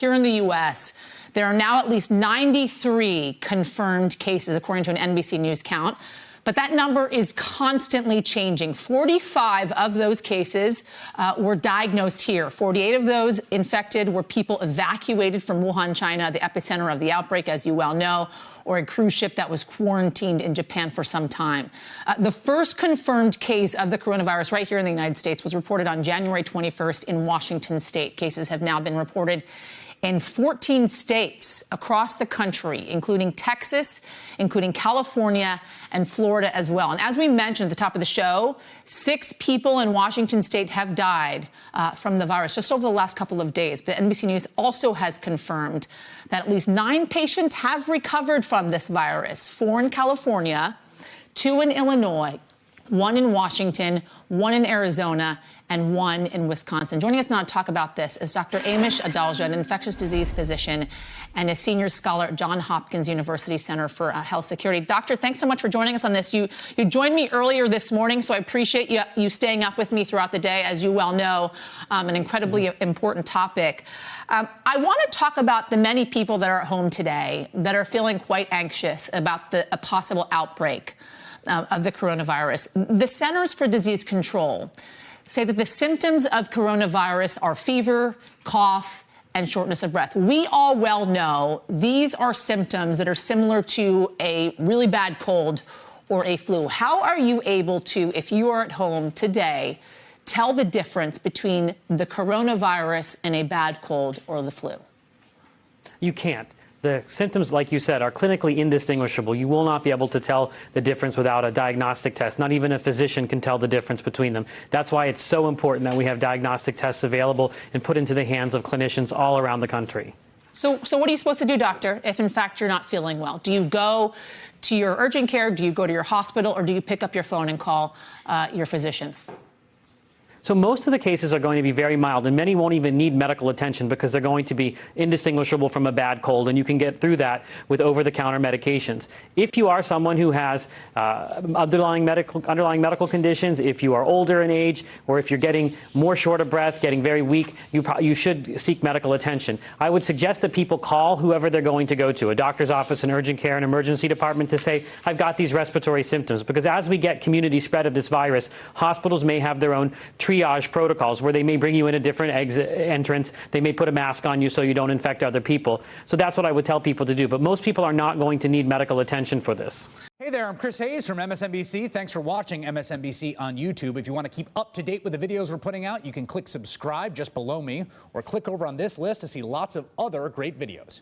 Here in the U.S., there are now at least 93 confirmed cases, according to an NBC News count. But that number is constantly changing. 45 of those cases were diagnosed here. 48 of those infected were people evacuated from Wuhan, China, the epicenter of the outbreak, as you well know, or a cruise ship that was quarantined in Japan for some time. The first confirmed case of the coronavirus right here in the United States was reported on January 21st in Washington state. Cases have now been reported in 14 states across the country, including Texas, including California and Florida as well. And as we mentioned at the top of the show, 6 people in Washington state have died from the virus just over the last couple of days. But NBC News also has confirmed that at least 9 patients have recovered from this virus, 4 in California, 2 in Illinois, 1 in Washington, 1 in Arizona, and 1 in Wisconsin. Joining us now to talk about this is Dr. Amish Adalja, an infectious disease physician and a senior scholar at Johns Hopkins University Center for Health Security. Doctor, thanks so much for joining us on this. You joined me earlier this morning, so I appreciate you staying up with me throughout the day. As you well know, an incredibly important topic. I want to talk about the many people that are at home today that are feeling quite anxious about a possible outbreak of the coronavirus. The Centers for Disease Control say that the symptoms of coronavirus are fever, cough, and shortness of breath. We all well know these are symptoms that are similar to a really bad cold or a flu. How are you able to, if you are at home today, tell the difference between the coronavirus and a bad cold or the flu? You can't. The symptoms, like you said, are clinically indistinguishable. You will not be able to tell the difference without a diagnostic test. Not even a physician can tell the difference between them. That's why it's so important that we have diagnostic tests available and put into the hands of clinicians all around the country. So what are you supposed to do, doctor, if in fact you're not feeling well? Do you go to your urgent care? Do you go to your hospital? Or do you pick up your phone and call your physician? So most of the cases are going to be very mild, and many won't even need medical attention because they're going to be indistinguishable from a bad cold, and you can get through that with over-the-counter medications. If you are someone who has underlying medical conditions, if you are older in age, or if you're getting more short of breath, getting very weak, you should seek medical attention. I would suggest that people call whoever they're going to go to, a doctor's office, an urgent care, an emergency department, to say, I've got these respiratory symptoms. Because as we get community spread of this virus, hospitals may have their own triage protocols where they may bring you in a different entrance. They may put a mask on you so you don't infect other people. So that's what I would tell people to do. But most people are not going to need medical attention for this. Hey there, I'm Chris Hayes from MSNBC. Thanks for watching MSNBC on YouTube. If you want to keep up to date with the videos we're putting out, you can click subscribe just below me or click over on this list to see lots of other great videos.